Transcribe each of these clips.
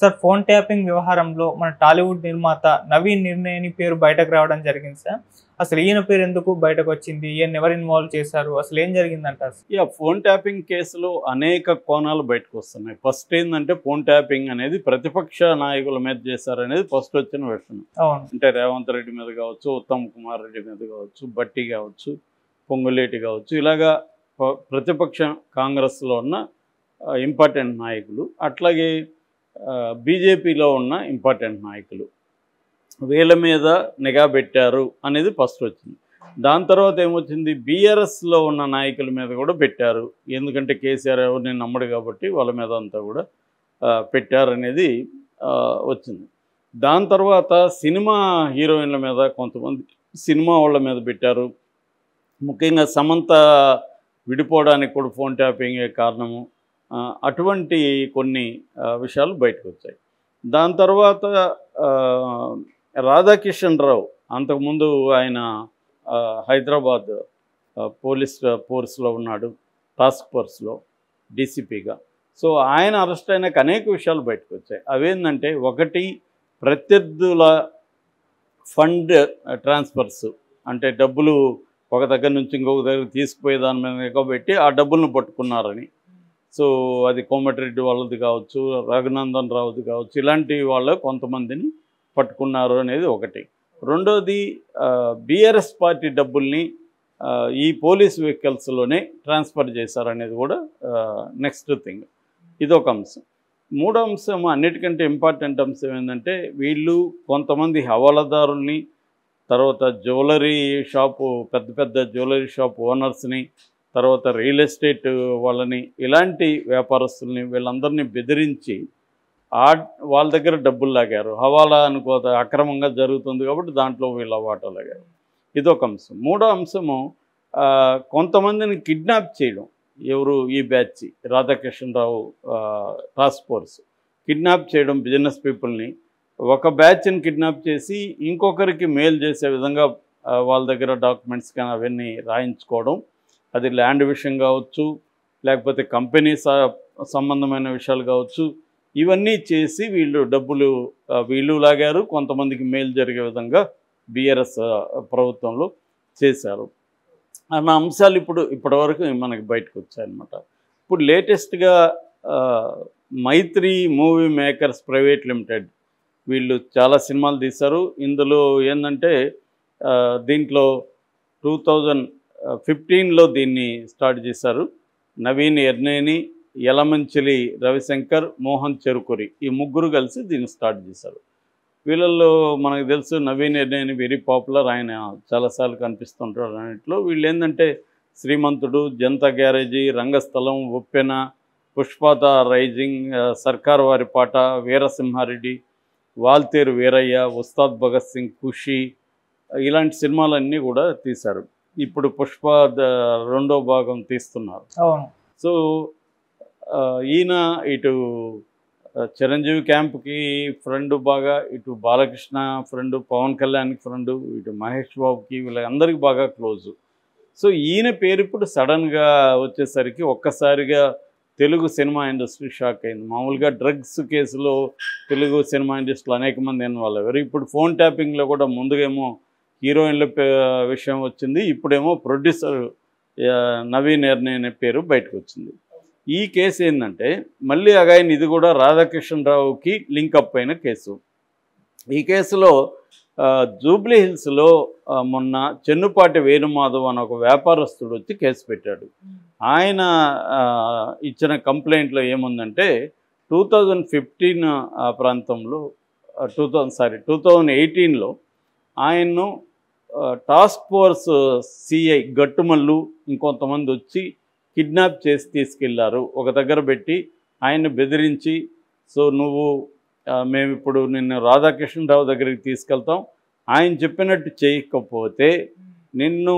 Sir phone tapping వ్యవహారంలో మన టాలీవుడ్ నిర్మాత నవీన్ నిర్ణయని పేరు బయటకు రావడం జరిగింది సార్. అసలు ఈయన పేరు ఎందుకు బయటకు వచ్చింది? ఈయన ఎవరు ఇన్వాల్వ్ చేశారు? అసలు ఏం జరిగిందంటారు? ఫోన్ ట్యాపింగ్ కేసులో అనేక కోణాలు బయటకు వస్తున్నాయి. ఫస్ట్ ఏంటంటే ఫోన్ ట్యాపింగ్ అనేది ప్రతిపక్ష నాయకుల మీద చేశారనేది ఫస్ట్ వచ్చిన విషయం. అవును. అంటే రేవంత్ రెడ్డి మీద కావచ్చు, ఉత్తమ్ కుమార్ రెడ్డి మీద కావచ్చు, బట్టి కావచ్చు, పొంగులేటి కావచ్చు, ఇలాగా ప్రతిపక్ష కాంగ్రెస్లో ఉన్న ఇంపార్టెంట్ నాయకులు, అట్లాగే బీజేపీలో ఉన్న ఇంపార్టెంట్ నాయకులు వీళ్ళ మీద నిఘా పెట్టారు అనేది ఫస్ట్ వచ్చింది. దాని తర్వాత ఏమొచ్చింది, బీఆర్ఎస్లో ఉన్న నాయకుల మీద కూడా పెట్టారు. ఎందుకంటే కేసీఆర్ ఎవరిని నమ్మడు కాబట్టి వాళ్ళ మీద అంతా కూడా పెట్టారనేది వచ్చింది. దాని తర్వాత సినిమా హీరోయిన్ల మీద కొంతమంది సినిమా వాళ్ళ మీద పెట్టారు. ముఖ్యంగా సమంత విడిపోవడానికి కూడా ఫోన్ ట్యాపింగే కారణము. అటువంటి కొన్ని విషయాలు బయటకు వచ్చాయి. దాని తర్వాత రాధాకిషన్ రావు, అంతకుముందు ఆయన హైదరాబాద్ పోలీస్ ఫోర్స్లో ఉన్నాడు, టాస్క్ ఫోర్స్లో డీసీపీగా. సో ఆయన అరెస్ట్ అయినాక అనేక విషయాలు బయటకు వచ్చాయి. అవేంటంటే, ఒకటి ప్రత్యర్థుల ఫండ్ ట్రాన్స్ఫర్స్, అంటే డబ్బులు ఒక దగ్గర నుంచి ఇంకొక దగ్గర తీసుకుపోయే దాని మీద ఎక్కబెట్టి ఆ డబ్బులను పట్టుకున్నారని. సో అది కోమటిరెడ్డి వాళ్ళది కావచ్చు, రఘునందన్ రావుది కావచ్చు, ఇలాంటి వాళ్ళు కొంతమందిని పట్టుకున్నారు అనేది ఒకటి. రెండోది, బీఆర్ఎస్ పార్టీ డబ్బుల్ని ఈ పోలీస్ వెహికల్స్లోనే ట్రాన్స్ఫర్ చేశారనేది కూడా నెక్స్ట్ థింగ్. ఇదొక అంశం. మూడో అంశం, అన్నిటికంటే ఇంపార్టెంట్ అంశం ఏంటంటే, వీళ్ళు కొంతమంది హవాలాదారుల్ని, తర్వాత జ్యువెలరీ షాపు పెద్ద పెద్ద జ్యువెలరీ షాప్ ఓనర్స్ని, తర్వాత రియల్ ఎస్టేట్ వాళ్ళని, ఇలాంటి వ్యాపారస్తుల్ని వీళ్ళందరినీ బెదిరించి వాళ్ళ దగ్గర డబ్బులు లాగారు. హవాలా అనుకో అక్రమంగా జరుగుతుంది కాబట్టి దాంట్లో వీళ్ళ వాటా లాగారు. ఇదొక అంశం. మూడో అంశము, కొంతమందిని కిడ్నాప్ చేయడం. ఎవరు? ఈ batch Radhakrishna Rao task force kidnap చేయడం, బిజినెస్ పీపుల్ని ఒక బ్యాచ్ని కిడ్నాప్ చేసి ఇంకొకరికి మేలు చేసే విధంగా వాళ్ళ దగ్గర డాక్యుమెంట్స్ కానీ అవన్నీ రాయించుకోవడం. అది ల్యాండ్ విషయం కావచ్చు, లేకపోతే కంపెనీ సంబంధమైన విషయాలు కావచ్చు. ఇవన్నీ చేసి వీళ్ళు డబ్బులు వీళ్ళు లాగారు, కొంతమందికి మేలు జరిగే విధంగా బీఆర్ఎస్ ప్రభుత్వంలో చేశారు అన్న అంశాలు ఇప్పటివరకు మనకి బయటకు వచ్చాయన్నమాట. ఇప్పుడు లేటెస్ట్గా మైత్రి మూవీ మేకర్స్ ప్రైవేట్ లిమిటెడ్ వీళ్ళు చాలా సినిమాలు తీశారు. ఇందులో ఏంటంటే, దీంట్లో 2015లో దీన్ని స్టార్ట్ చేశారు. నవీన్ ఎర్నేని, యలమంచిలి రవిశంకర్, మోహన్ చెరుకురి, ఈ ముగ్గురు కలిసి దీన్ని స్టార్ట్ చేశారు. వీళ్ళల్లో మనకు తెలుసు నవీన్ ఎర్నేని వెరీ పాపులర్, ఆయన చాలాసార్లు కనిపిస్తుంటారు అన్నింటిలో. వీళ్ళు ఏంటంటే, శ్రీమంతుడు, జనతా గ్యారేజీ, రంగస్థలం, ఉప్పెన, పుష్పత రైజింగ్, సర్కార్ వారి పాట, వీరసింహారెడ్డి, వాల్తేరు వీరయ్య, ఉస్తాద్ భగత్ సింగ్, ఖుషి, ఇలాంటి సినిమాలన్నీ కూడా తీశారు. ఇప్పుడు పుష్ప రెండో భాగం తీస్తున్నారు. సో ఈయన ఇటు చిరంజీవి క్యాంప్కి ఫ్రెండ్ బాగా, ఇటు బాలకృష్ణ ఫ్రెండ్, పవన్ కళ్యాణ్కి ఫ్రెండ్, ఇటు మహేష్ బాబుకి, వీళ్ళందరికీ బాగా క్లోజు. సో ఈయన పేరు ఇప్పుడు సడన్గా వచ్చేసరికి ఒక్కసారిగా తెలుగు సినిమా ఇండస్ట్రీ షాక్ అయింది. మామూలుగా డ్రగ్స్ కేసులో తెలుగు సినిమా ఇండస్ట్రీలో అనేక మంది ఇన్వాల్వ్ అయ్యారు. ఇప్పుడు ఫోన్ ట్యాపింగ్లో కూడా ముందుగేమో హీరోయిన్ల విషయం వచ్చింది, ఇప్పుడేమో ప్రొడ్యూసర్ నవీన్ ఎర్నే అనే పేరు బయటకు వచ్చింది. ఈ కేసు ఏంటంటే, మళ్ళీ అగైన్ ఇది కూడా రాధాకృష్ణరావుకి లింకప్ అయిన కేసు. ఈ కేసులో జూబ్లీ హిల్స్లో మొన్న చెన్నుపాటి వేణుమాధవ్ అని ఒక వ్యాపారస్తుడు వచ్చి కేసు పెట్టాడు. ఆయన ఇచ్చిన కంప్లైంట్లో ఏముందంటే, 2015 ప్రాంతంలో 2018లో ఆయన్ను టాస్క్ ఫోర్స్ సిఐ గట్టుమల్లు ఇంకొంతమంది వచ్చి కిడ్నాప్ చేసి తీసుకెళ్లారు. ఒక దగ్గర పెట్టి ఆయన్ని బెదిరించి, సో నువ్వు మేము ఇప్పుడు నిన్ను రాధాకృష్ణరావు దగ్గరికి తీసుకెళ్తాం, ఆయన చెప్పినట్టు చేయకపోతే నిన్ను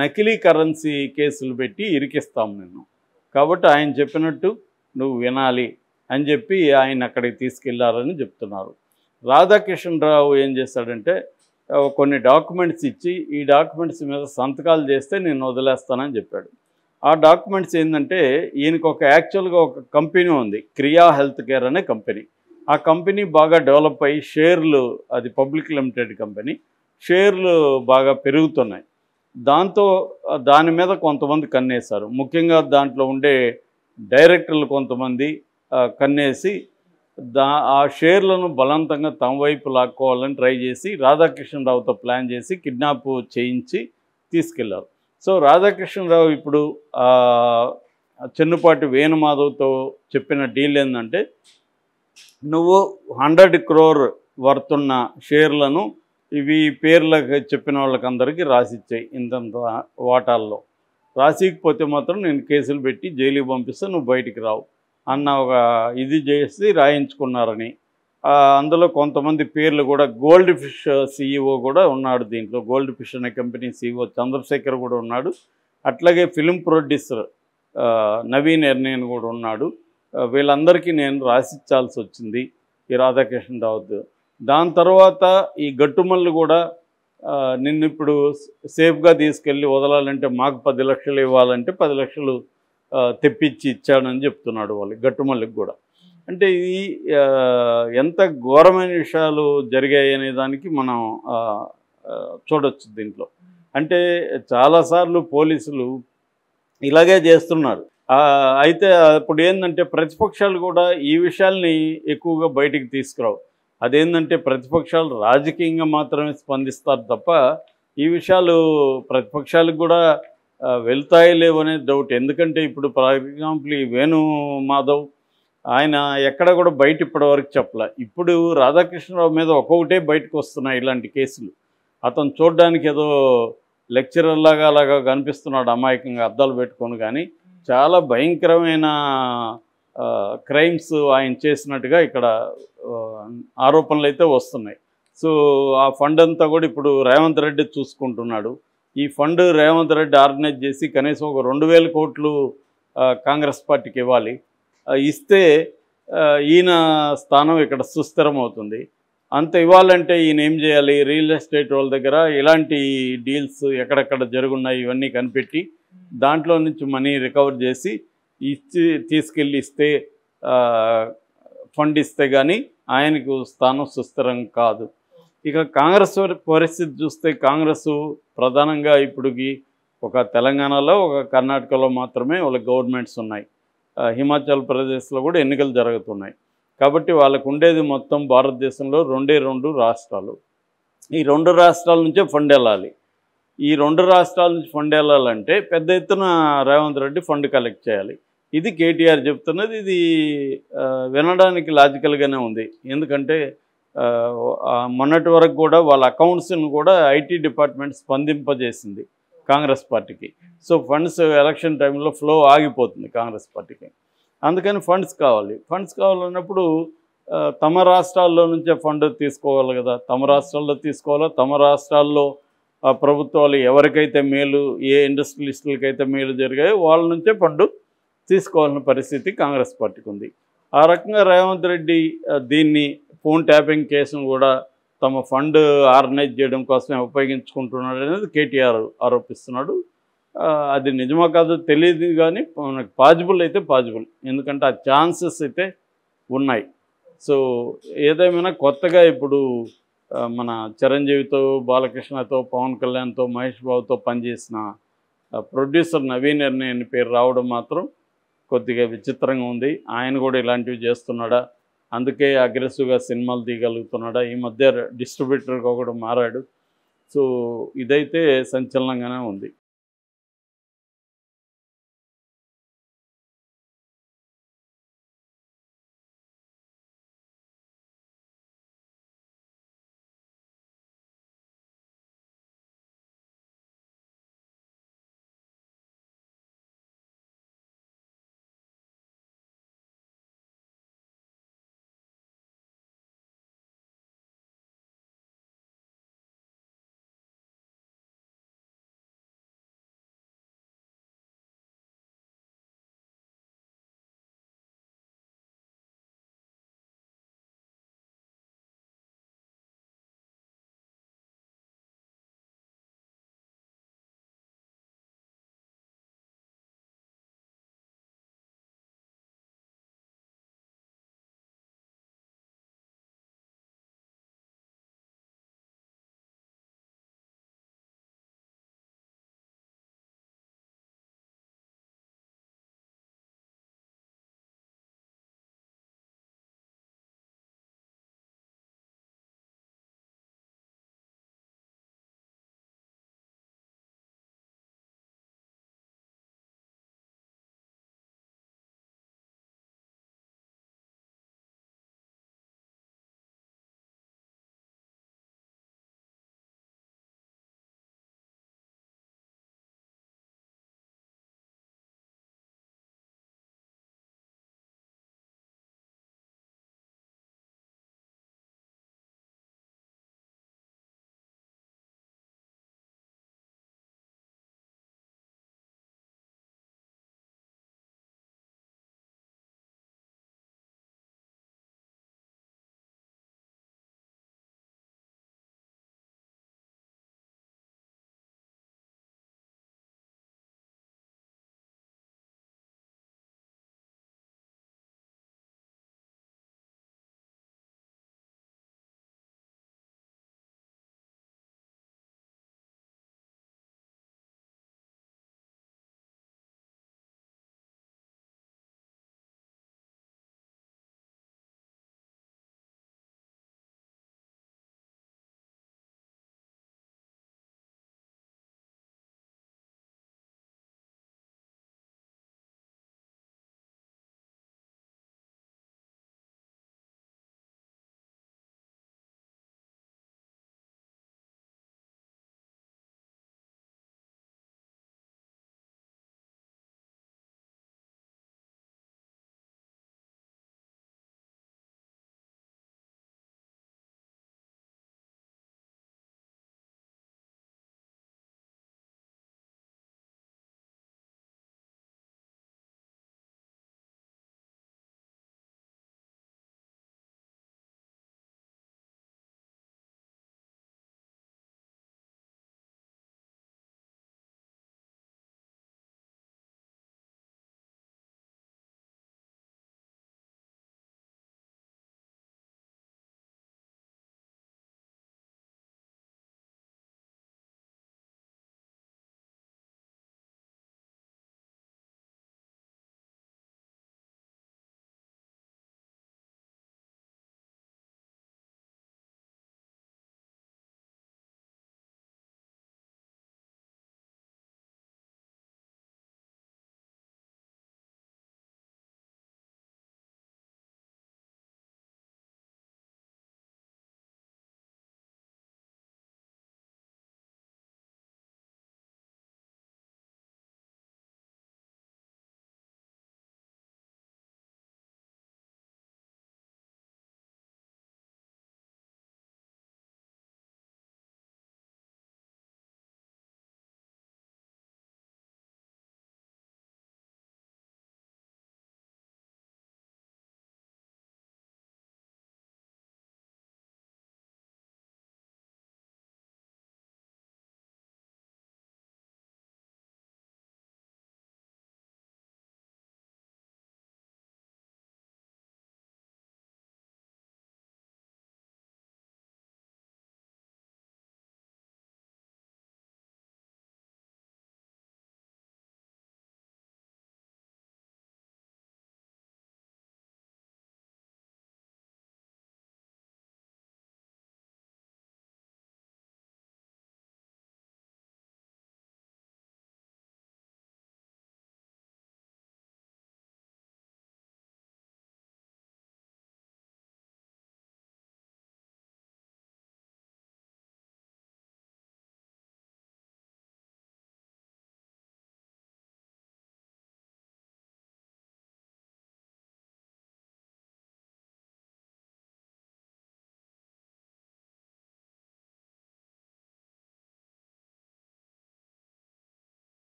నకిలీ కరెన్సీ కేసులు పెట్టి ఇరికిస్తాం నిన్ను, కాబట్టి ఆయన చెప్పినట్టు నువ్వు వినాలి అని చెప్పి ఆయన అక్కడికి తీసుకెళ్లారని చెప్తున్నారు. రాధాకృష్ణరావు ఏం చేశాడంటే, కొన్ని డాక్యుమెంట్స్ ఇచ్చి, ఈ డాక్యుమెంట్స్ మీద సంతకాలు చేస్తే నేను వదిలేస్తానని చెప్పాడు. ఆ డాక్యుమెంట్స్ ఏంటంటే, ఈయనకు యాక్చువల్గా ఒక కంపెనీ ఉంది, క్రియా హెల్త్ కేర్ అనే కంపెనీ. ఆ కంపెనీ బాగా డెవలప్ అయ్యి షేర్లు, అది పబ్లిక్ లిమిటెడ్ కంపెనీ, షేర్లు బాగా పెరుగుతున్నాయి. దాంతో దాని మీద కొంతమంది కన్నేశారు. ముఖ్యంగా దాంట్లో ఉండే డైరెక్టర్లు కొంతమంది కన్నేసి ఆ షేర్లను బలవంతంగా తమ వైపు లాక్కోవాలని ట్రై చేసి రాధాకృష్ణరావుతో ప్లాన్ చేసి కిడ్నాప్ చేయించి తీసుకెళ్లారు. సో రాధాకృష్ణరావు ఇప్పుడు చెన్నుపాటి వేణుమాధవ్తో చెప్పిన డీల్ ఏంటంటే, నువ్వు 100 crore వర్త్ ఉన్న షేర్లను ఇవి పేర్లకు చెప్పిన వాళ్ళకందరికీ రాసిచ్చాయి, ఇంతంత వాటాల్లో. రాసికపోతే మాత్రం నేను కేసులు పెట్టి జైలుకి పంపిస్తే నువ్వు బయటికి రావు అన్న ఒక ఇది చేసి రాయించుకున్నారని. అందులో కొంతమంది పేర్లు కూడా, గోల్డ్ ఫిష్ CEO కూడా ఉన్నాడు దీంట్లో. గోల్డ్ ఫిష్ అనే కంపెనీ CEO చంద్రశేఖర్ కూడా ఉన్నాడు. అట్లాగే ఫిలిం ప్రొడ్యూసర్ నవీన్ ఎర్నేన్ కూడా ఉన్నాడు. వీళ్ళందరికీ నేను రాసిచ్చాల్సి వచ్చింది ఈ రాధాకృష్ణరావు. దాని తర్వాత ఈ గట్టుమల్లి కూడా నిన్ను ఇప్పుడు సేఫ్గా తీసుకెళ్ళి వదలాలంటే మాకు 10 లక్షలు ఇవ్వాలంటే 10 లక్షలు తెప్పించి ఇచ్చాడని చెప్తున్నాడు వాళ్ళు, గట్టుమల్లికి కూడా. అంటే ఇది ఎంత ఘోరమైన విషయాలు జరిగాయి అనే దానికి మనం చూడొచ్చు దీంట్లో. అంటే చాలాసార్లు పోలీసులు ఇలాగే చేస్తున్నారు. అయితే అప్పుడు ఏంటంటే ప్రతిపక్షాలు కూడా ఈ విషయాల్ని ఎక్కువగా బయటికి తీసుకురావు. అదేంటంటే ప్రతిపక్షాలు రాజకీయంగా మాత్రమే స్పందిస్తారు తప్ప ఈ విషయాలు ప్రతిపక్షాలకు కూడా వెళ్తాయి లేవనేది డౌట్. ఎందుకంటే ఇప్పుడు ఫర్ ఎగ్జాంపుల్ ఈ వేణుమాధవ్ ఆయన ఎక్కడ కూడా బయట ఇప్పటివరకు చెప్పలే. ఇప్పుడు రాధాకృష్ణరావు మీద ఒక్కొక్కటే బయటకు వస్తున్నాయి ఇలాంటి కేసులు. అతను చూడడానికి ఏదో లెక్చరర్ లాగా అలాగా కనిపిస్తున్నాడు అమాయకంగా అద్దాలు పెట్టుకొని, కానీ చాలా భయంకరమైన క్రైమ్స్ ఆయన చేసినట్టుగా ఇక్కడ ఆరోపణలు అయితే వస్తున్నాయి. సో ఆ ఫండ్ అంతా కూడా ఇప్పుడు రేవంత్ రెడ్డి చూసుకుంటున్నాడు. ఈ ఫండ్ రేవంత్ రెడ్డి ఆర్గనైజ్ చేసి కనీసం ఒక 2,000 కోట్లు కాంగ్రెస్ పార్టీకి ఇవ్వాలి. ఇస్తే ఈయన స్థానం ఇక్కడ సుస్థిరం అవుతుంది. అంత ఇవ్వాలంటే ఈయన ఏం చేయాలి? రియల్ ఎస్టేట్ వాళ్ళ దగ్గర ఇలాంటి డీల్స్ ఎక్కడెక్కడ జరుగున్నాయి ఇవన్నీ కనిపెట్టి దాంట్లో నుంచి మనీ రికవర్ చేసి తీసుకెళ్ళి ఇస్తే, ఫండ్ ఇస్తే కానీ ఆయనకు స్థానం సుస్థిరం కాదు. ఇక కాంగ్రెస్ పరిస్థితి చూస్తే కాంగ్రెస్ ప్రధానంగా ఇప్పటికి ఒక తెలంగాణలో, ఒక కర్ణాటకలో మాత్రమే వాళ్ళ గవర్నమెంట్స్ ఉన్నాయి. హిమాచల్ ప్రదేశ్లో కూడా ఎన్నికలు జరుగుతున్నాయి. కాబట్టి వాళ్ళకు ఉండేది మొత్తం భారతదేశంలో 2 రాష్ట్రాలు. ఈ 2 రాష్ట్రాల నుంచే ఫండ్ వెళ్ళాలి. ఈ 2 రాష్ట్రాల నుంచి ఫండ్ వెళ్ళాలంటే పెద్ద ఎత్తున రేవంత్ రెడ్డి ఫండ్ కలెక్ట్ చేయాలి. ఇది కేటీఆర్ చెప్తున్నది. ఇది వినడానికి లాజికల్గానే ఉంది. ఎందుకంటే మొన్నటి వరకు కూడా వాళ్ళ అకౌంట్స్ని కూడా ఐటీ డిపార్ట్మెంట్ స్పందింపజేసింది కాంగ్రెస్ పార్టీకి. సో ఫండ్స్ ఎలక్షన్ టైంలో ఫ్లో ఆగిపోతుంది కాంగ్రెస్ పార్టీకి. అందుకని ఫండ్స్ కావాలి. ఫండ్స్ కావాలన్నప్పుడు తమ రాష్ట్రాల్లో నుంచే ఫండ్ తీసుకోవాలి కదా. తమ రాష్ట్రాల్లో తీసుకోవాలో, తమ రాష్ట్రాల్లో ప్రభుత్వాలు ఎవరికైతే మేలు, ఏ ఇండస్ట్రియలిస్టులకైతే మేలు జరిగాయో వాళ్ళ నుంచే ఫండ్ తీసుకోవాల్సిన పరిస్థితి కాంగ్రెస్ పార్టీకి ఉంది. ఆ రకంగా రేవంత్ రెడ్డి దీన్ని ఫోన్ ట్యాపింగ్ కేసును కూడా తమ ఫండ్ ఆర్గనైజ్ చేయడం కోసమే ఉపయోగించుకుంటున్నాడు అనేది కేటీఆర్ ఆరోపిస్తున్నాడు. అది నిజమా కాదో తెలియదు, కానీ మనకు పాజిబుల్ అయితే పాజిబుల్. ఎందుకంటే ఆ ఛాన్సెస్ అయితే ఉన్నాయి. సో ఏదేమైనా కొత్తగా ఇప్పుడు మన చిరంజీవితో, బాలకృష్ణతో, పవన్ కళ్యాణ్తో, మహేష్ బాబుతో పనిచేసిన ప్రొడ్యూసర్ నవీన్ ఎర్నేని పేరు రావడం మాత్రం కొద్దిగా విచిత్రంగా ఉంది. ఆయన కూడా ఇలాంటివి చేస్తున్నాడా? అందుకే అగ్రెసివ్గా సినిమాలు తీయగలుగుతున్నాడా? ఈ మధ్య డిస్ట్రిబ్యూటర్గా కూడా మారాడు. సో ఇదైతే సంచలనంగానే ఉంది.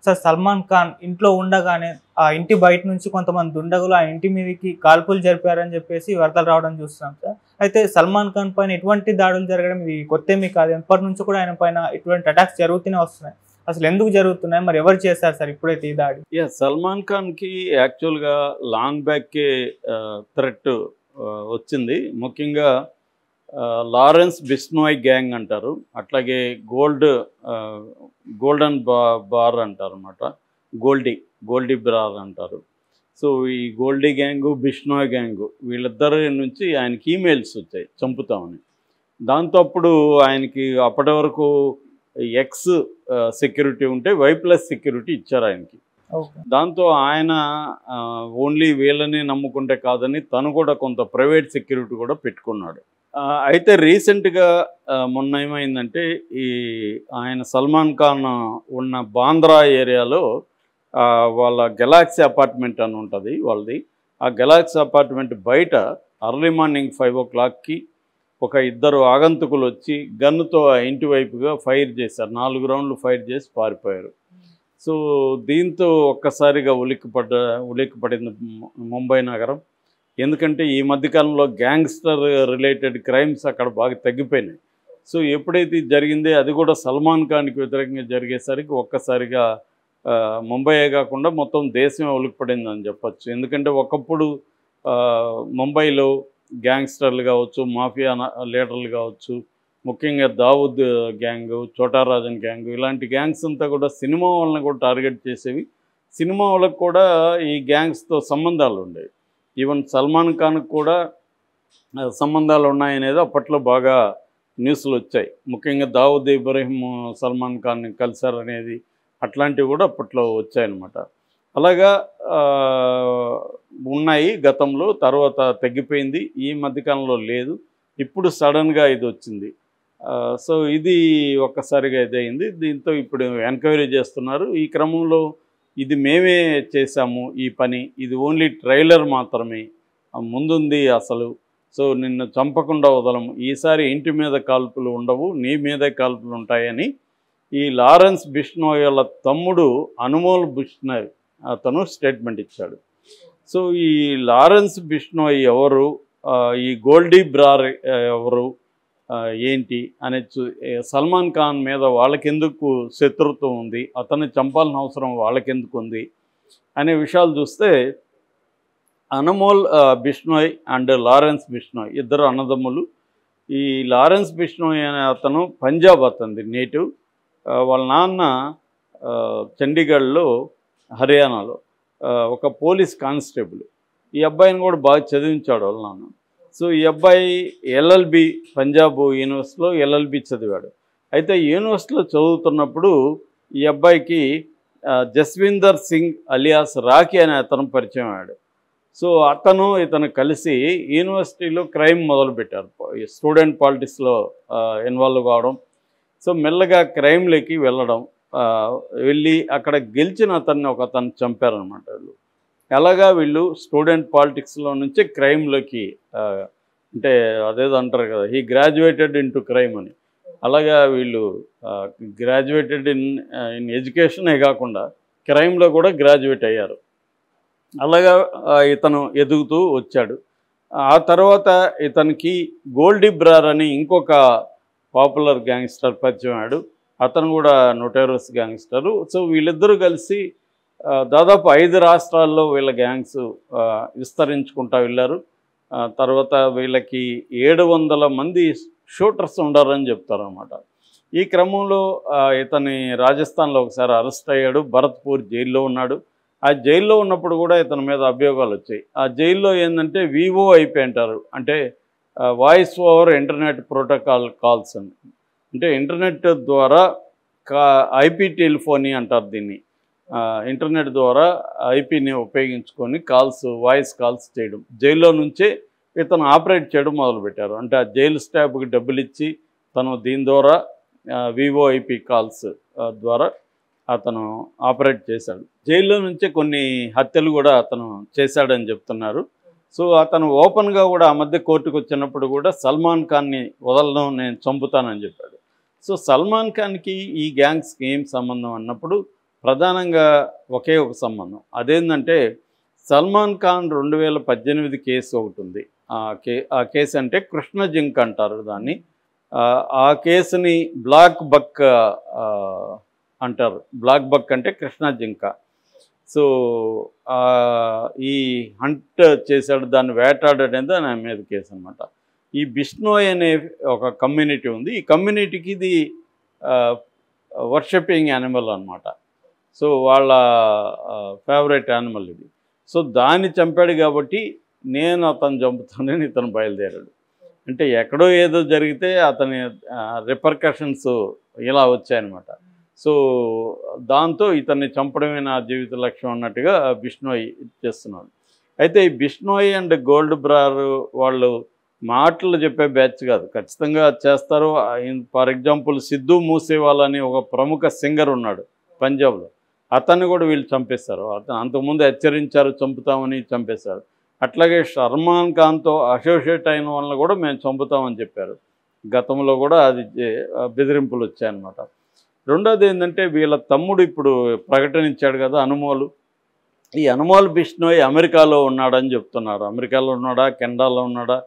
సార్ సల్మాన్ ఖాన్ ఇంట్లో ఉండగానే ఆ ఇంటి బయట నుంచి కొంతమంది దుండగులు ఆ ఇంటి మీదకి కాల్పులు జరిపారని చెప్పేసి వార్తలు రావడం చూస్తున్నాం సార్. అయితే సల్మాన్ ఖాన్ పైన ఎటువంటి దాడులు జరగడం ఇది కొత్తేమీ కాదు, ఎప్పటి నుంచి కూడా ఆయన పైన ఇటువంటి అటాక్స్ జరుగుతూనే వస్తున్నాయి. అసలు ఎందుకు జరుగుతున్నాయి, మరి ఎవరు చేశారు సార్ ఇప్పుడైతే ఈ దాడి? సల్మాన్ ఖాన్కి యాక్చువల్గా లాంగ్ బ్యాక్కే థ్రెట్ వచ్చింది. ముఖ్యంగా లారెన్స్ బిష్నోయ్ గ్యాంగ్ అంటారు, అట్లాగే గోల్డెన్ బార్ అంటారు అన్నమాట, గోల్డీ బ్రార్ అంటారు. సో ఈ గోల్డీ గ్యాంగు బిష్నోయ్ గ్యాంగు వీళ్ళిద్దరి నుంచి ఆయనకి ఈమెయిల్స్ వచ్చాయి చంపుతామని. దాంతో అప్పుడు ఆయనకి అప్పటి వరకు ఎక్స్ సెక్యూరిటీ ఉంటే Y+ సెక్యూరిటీ ఇచ్చారు ఆయనకి. దాంతో ఆయన ఓన్లీ వీళ్ళని నమ్ముకుంటే కాదని తను కూడా కొంత ప్రైవేట్ సెక్యూరిటీ కూడా పెట్టుకున్నాడు. అయితే రీసెంట్గా మొన్న ఏమైందంటే ఆయన సల్మాన్ ఖాన్ ఉన్న బాంద్రా ఏరియాలో వాళ్ళ గెలాక్సీ అపార్ట్మెంట్ అని ఉంటుంది వాళ్ళది. ఆ గెలాక్సీ అపార్ట్మెంట్ బయట అర్లీ మార్నింగ్ 5 o'clockకి ఒక ఇద్దరు ఆగంతుకులు వచ్చి గన్నుతో ఆ ఇంటి వైపుగా ఫైర్ చేశారు. 4 రౌండ్లు ఫైర్ చేసి పారిపోయారు. సో దీంతో ఒక్కసారిగా ఉలిక్కిపడింది ముంబై నగరం. ఎందుకంటే ఈ మధ్యకాలంలో గ్యాంగ్స్టర్ రిలేటెడ్ క్రైమ్స్ అక్కడ బాగా తగ్గిపోయినాయి. సో ఎప్పుడైతే ఇది జరిగిందో అది కూడా సల్మాన్ ఖాన్కి వ్యతిరేకంగా జరిగేసరికి ఒక్కసారిగా ముంబైయే కాకుండా మొత్తం దేశమే ఉలిక్కిపడిందని చెప్పచ్చు. ఎందుకంటే ఒకప్పుడు ముంబైలో గ్యాంగ్స్టర్లు కావచ్చు, మాఫియా లీడర్లు కావచ్చు, ముఖ్యంగా దావూద్ గ్యాంగు, చోటారాజన్ గ్యాంగు, ఇలాంటి గ్యాంగ్స్ అంతా కూడా సినిమా వాళ్ళని కూడా టార్గెట్ చేసేవి. సినిమా వాళ్ళకు కూడా ఈ గ్యాంగ్స్తో సంబంధాలు ఉండేవి. ఈవెన్ సల్మాన్ ఖాన్కి కూడా సంబంధాలు ఉన్నాయనేది అప్పట్లో బాగా న్యూస్లు వచ్చాయి. ముఖ్యంగా దావూద్ ఇబ్రహీం సల్మాన్ ఖాన్ని కలిశారనేది అట్లాంటివి కూడా అప్పట్లో వచ్చాయన్నమాట. అలాగా ఉన్నాయి గతంలో, తర్వాత తగ్గిపోయింది, ఈ మధ్యకాలంలో లేదు, ఇప్పుడు సడన్గా ఇది వచ్చింది. సో ఇది ఒక్కసారిగా ఇదయింది. దీంతో ఇప్పుడు ఎంక్వైరీ చేస్తున్నారు. ఈ క్రమంలో ఇది మేమే చేశాము ఈ పని, ఇది ఓన్లీ ట్రైలర్ మాత్రమే, ముందుంది అసలు. సో నిన్ను చంపకుండా వదలము, ఈసారి ఇంటి మీద కాల్పులు ఉండవు, నీ మీదే కాల్పులు ఉంటాయని ఈ లారెన్స్ బిష్నోయ్ వాళ్ళ తమ్ముడు అనుమోల్ బిష్నోయ్ అతను స్టేట్మెంట్ ఇచ్చాడు. సో ఈ లారెన్స్ బిష్నోయ్ ఎవరు, ఈ గోల్డీ బ్రార్ ఎవరు, ఏంటి అనేది సల్మాన్ ఖాన్ మీద వాళ్ళకెందుకు శత్రుత్వం ఉంది, అతన్ని చంపాల్సిన అవసరం వాళ్ళకెందుకు ఉంది అనే విషయాలు చూస్తే, అనుమోల్ బిష్నోయ్ అండ్ లారెన్స్ బిష్నోయ్ ఇద్దరు అన్నదమ్ములు. ఈ లారెన్స్ బిష్నోయ్ అనే అతను పంజాబ్ అతనిది నేటివ్. వాళ్ళ నాన్న చండీగఢ్లో, హర్యానాలో ఒక పోలీస్ కానిస్టేబుల్. ఈ అబ్బాయిని కూడా బాగా చదివించాడు వాళ్ళ నాన్న. సో ఈ అబ్బాయి LLB పంజాబ్ యూనివర్సిటీలో LLB చదివాడు. అయితే యూనివర్సిటీలో చదువుతున్నప్పుడు ఈ అబ్బాయికి జస్విందర్ సింగ్ అలియాస్ రాకీ అనే అతను పరిచయం అయ్యాడు. సో ఇతను కలిసి యూనివర్సిటీలో క్రైమ్ మొదలుపెట్టారు, స్టూడెంట్ పాలిటిక్స్లో ఇన్వాల్వ్ కావడం. సో మెల్లగా క్రైమ్లోకి వెళ్ళి అక్కడ గెలిచిన అతన్ని చంపారనమాట వీళ్ళు. అలాగా వీళ్ళు స్టూడెంట్ పాలిటిక్స్లో నుంచి క్రైమ్లోకి, అంటే అదేదో అంటారు కదా, హీ గ్రాడ్యుయేటెడ్ ఇంటూ క్రైమ్ అని, అలాగా వీళ్ళు గ్రాడ్యుయేటెడ్ ఇన్ ఎడ్యుకేషనే కాకుండా క్రైమ్లో కూడా గ్రాడ్యుయేట్ అయ్యారు. అలాగా ఇతను ఎదుగుతూ వచ్చాడు. ఆ తర్వాత ఇతనికి గోల్డీ బ్రార్ అని ఇంకొక పాపులర్ గ్యాంగ్స్టర్ పరిచయం అయ్యాడు. అతను కూడా నోటోరియస్ గ్యాంగ్స్టరు. సో వీళ్ళిద్దరూ కలిసి దాదాపు 5 రాష్ట్రాల్లో వీళ్ళ గ్యాంగ్స్ విస్తరించుకుంటూ వెళ్ళారు. తర్వాత వీళ్ళకి 700 మంది షూటర్స్ ఉండారని చెప్తారన్నమాట. ఈ క్రమంలో ఇతని రాజస్థాన్లో ఒకసారి అరెస్ట్ అయ్యాడు, భరత్పూర్ జైల్లో ఉన్నాడు. ఆ జైల్లో ఉన్నప్పుడు కూడా ఇతని మీద అభియోగాలు వచ్చాయి. ఆ జైల్లో ఏంటంటే VoIP అంటారు, అంటే voice over internet protocol calls అని, అంటే ఇంటర్నెట్ ద్వారా IP టెలిఫోనీ అంటారు దీన్ని. ఇంటర్నెట్ ద్వారా IPని ఉపయోగించుకొని వాయిస్ కాల్స్ చేయడం, జైల్లో నుంచే ఇతను ఆపరేట్ చేయడం మొదలుపెట్టారు. అంటే ఆ జైలు స్టాఫ్కి డబ్బులు ఇచ్చి తను దీని ద్వారా VoIP కాల్స్ ద్వారా అతను ఆపరేట్ చేశాడు. జైల్లో నుంచే కొన్ని హత్యలు కూడా అతను చేశాడని చెప్తున్నారు. సో అతను ఓపెన్గా కూడా ఆ మధ్య కోర్టుకు వచ్చినప్పుడు కూడా సల్మాన్ ఖాన్ని వదలను, నేను చంపుతానని చెప్పాడు. సో సల్మాన్ ఖాన్కి ఈ గ్యాంగ్స్కి ఏం సంబంధం అన్నప్పుడు ప్రధానంగా ఒకే ఒక సంబంధం. అదేంటంటే సల్మాన్ ఖాన్ 2018 కేసు ఒకటి ఉంది. ఆ కేసు అంటే కృష్ణ జింక్ అంటారు దాన్ని. ఆ కేసుని బ్లాక్ బక్ అంటారు. బ్లాక్ బక్ అంటే కృష్ణ జింక. సో ఈ హంట్ చేశాడు, దాన్ని వేటాడనేది దాని మీద కేసు అనమాట. ఈ బిష్నోయ్ అనే ఒక కమ్యూనిటీ ఉంది. ఈ కమ్యూనిటీకి ఇది వర్షిపింగ్ యానిమల్ అనమాట. సో వాళ్ళ ఫేవరెట్ యానిమల్ ఇది. సో దాన్ని చంపాడు కాబట్టి నేను అతను చంపుతానని ఇతను బయలుదేరాడు. అంటే ఎక్కడో ఏదో జరిగితే అతని రిపర్కషన్స్ ఇలా వచ్చాయన్నమాట. సో దాంతో ఇతన్ని చంపడమే నా జీవిత లక్ష్యం అన్నట్టుగా బిష్నోయ్ చేస్తున్నాడు. అయితే ఈ బిష్నోయ్ అండ్ గోల్డ్ బ్రార్ వాళ్ళు మాటలు చెప్పే బ్యాచ్ కాదు, ఖచ్చితంగా చేస్తారు. ఫర్ ఎగ్జాంపుల్ సిద్ధు మూసేవాల్ అని ఒక ప్రముఖ సింగర్ ఉన్నాడు పంజాబ్లో, అతన్ని కూడా వీళ్ళు చంపేస్తారు. అతను అంతకుముందు హెచ్చరించారు చంపుతామని, చంపేశారు. అట్లాగే సల్మాన్ ఖాన్తో అసోసియేట్ అయిన వాళ్ళని కూడా మేము చంపుతామని చెప్పారు. గతంలో కూడా అది బెదిరింపులు వచ్చాయన్నమాట. రెండోది ఏంటంటే వీళ్ళ తమ్ముడు ఇప్పుడు ప్రకటన ఇచ్చాడు కదా అనుమోలు. ఈ అనుమోల్ బిష్నోయ్ అమెరికాలో ఉన్నాడని చెప్తున్నారు. అమెరికాలో ఉన్నాడా, కెనడాలో ఉన్నాడా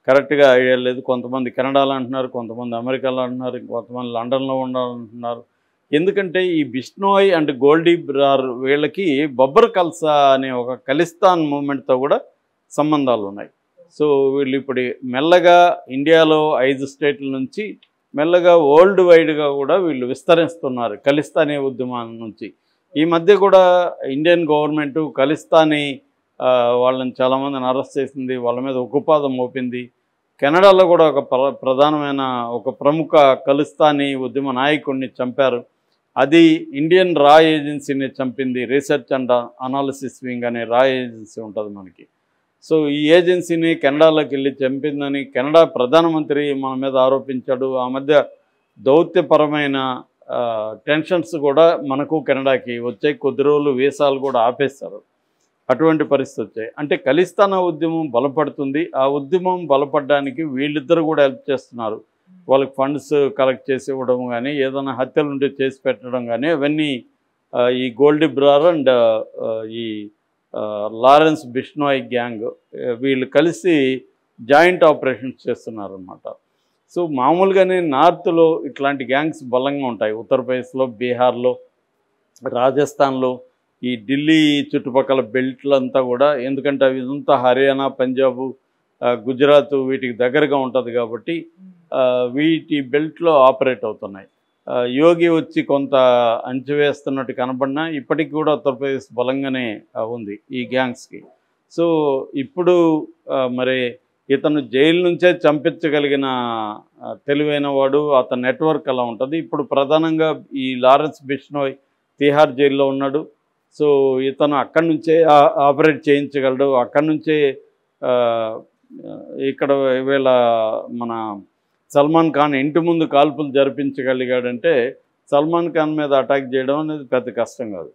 కరెక్ట్గా ఐడియా లేదు. కొంతమంది కెనడాలో అంటున్నారు, కొంతమంది అమెరికాలో అంటున్నారు, కొంతమంది లండన్లో ఉండాలంటున్నారు. ఎందుకంటే ఈ బిష్నోయ్ అండ్ గోల్డీ బ్రార్ వీళ్ళకి బబ్బర్ కల్సా అనే ఒక ఖలిస్తాన్ మూమెంట్తో కూడా సంబంధాలు ఉన్నాయి. సో వీళ్ళు ఇప్పుడు మెల్లగా ఇండియాలో 5 స్టేట్ల నుంచి మెల్లగా వరల్డ్ వైడ్గా కూడా వీళ్ళు విస్తరిస్తున్నారు ఖలిస్తానీ ఉద్యమాల నుంచి. ఈ మధ్య కూడా ఇండియన్ గవర్నమెంట్ ఖలిస్తానీ వాళ్ళని చాలామందిని అరెస్ట్ చేసింది, వాళ్ళ మీద ఉక్కుపాదం మోపింది. కెనడాలో కూడా ఒక ప్రధానమైన ఒక ప్రముఖ ఖలిస్తానీ ఉద్యమ నాయకుడిని చంపారు. అది ఇండియన్ రా ఏజెన్సీని చంపింది. రీసెర్చ్ అండ్ అనాలిసిస్ వింగ్ అనే రా ఏజెన్సీ ఉంటుంది మనకి. సో ఈ ఏజెన్సీని కెనడాలోకి వెళ్ళి చంపిందని కెనడా ప్రధానమంత్రి మన మీద ఆరోపించాడు. ఆ మధ్య దౌత్యపరమైన టెన్షన్స్ కూడా మనకు కెనడాకి వచ్చాయి. కొద్ది రోజులు వీసాలు కూడా ఆపేస్తారు. అటువంటి పరిస్థితి వచ్చాయి. అంటే ఖలిస్తానా ఉద్యమం బలపడుతుంది. ఆ ఉద్యమం బలపడడానికి వీళ్ళిద్దరు కూడా హెల్ప్ చేస్తున్నారు. వాళ్ళకి ఫండ్స్ కలెక్ట్ చేసి ఇవ్వడం కానీ, ఏదైనా హత్యలు ఉంటే చేసి పెట్టడం కానీ, అవన్నీ ఈ గోల్డీ బ్రార్ అండ్ ఈ లారెన్స్ బిష్నోయ్ గ్యాంగ్ వీళ్ళు కలిసి జాయింట్ ఆపరేషన్స్ చేస్తున్నారు అన్నమాట. సో మామూలుగానే నార్త్లో ఇట్లాంటి గ్యాంగ్స్ బలంగా ఉంటాయి. ఉత్తరప్రదేశ్లో, బీహార్లో, రాజస్థాన్లో, ఈ ఢిల్లీ చుట్టుపక్కల బెల్ట్లంతా కూడా, ఎందుకంటే అవి ఇదంతా హర్యానా, పంజాబు, గుజరాత్ వీటికి దగ్గరగా ఉంటుంది కాబట్టి వీటి బెల్ట్లో ఆపరేట్ అవుతున్నాయి. యోగి వచ్చి కొంత అంచివేస్తున్నట్టు కనబడినా ఇప్పటికి కూడా ఉత్తరప్రదేశ్ బలంగానే ఉంది ఈ గ్యాంగ్స్కి. సో ఇప్పుడు మరి ఇతను జైలు నుంచే చంపించగలిగిన తెలివైన వాడు, అతని నెట్వర్క్ అలా ఉంటుంది. ఇప్పుడు ప్రధానంగా ఈ లారెన్స్ బిష్నోయ్ తిహార్ జైల్లో ఉన్నాడు. సో ఇతను అక్కడి నుంచే ఆపరేట్ చేయించగలడు. అక్కడి నుంచే ఇక్కడ వీళ్ళ మన సల్మాన్ ఖాన్ ఇంటి ముందు కాల్పులు జరిపించగలిగాడంటే సల్మాన్ ఖాన్ మీద అటాక్ చేయడం అనేది పెద్ద కష్టం కాదు.